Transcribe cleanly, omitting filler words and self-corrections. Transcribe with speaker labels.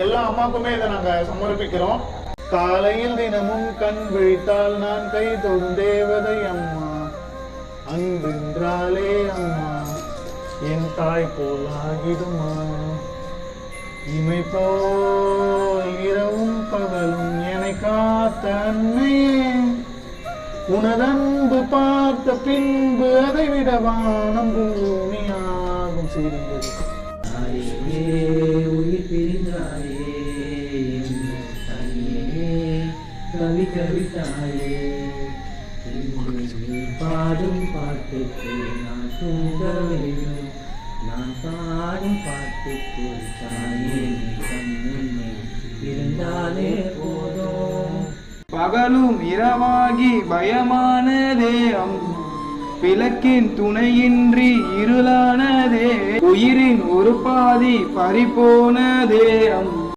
Speaker 1: எல்லா அம்மாக்குமே இதை நாங்க சமர்ப்பிக்கிறோம். காலையில் தினமும் கண் விழித்தால் நான் கை தொடும் தேவதை அம்மா, அன்பென்றாலே அம்மா என் தாய் போல் ஆகிடுமா. இமை போல் இரவும் பகலும் என்னை காத்த அன்னையே, உனதன்பு பார்த்த பின்பு அதை விட வானம் பூமியாகும் சிறியது.
Speaker 2: உயிர் பிரிந்தாயே கவி கவிதாயே, பாடும் பாட்டுக்கு நான் தூங்க வேண்டும், நான் பாடும் பாட்டுக்கு தாயே கண்ணே இருந்தாலே போதும்.
Speaker 3: பகலும் இரவாகி பயமானதே அம்மா, விளக்கின் துணையின்றி இருளானதே, உயிரின் ஒரு பாதி பறிபோனதே அம்மா.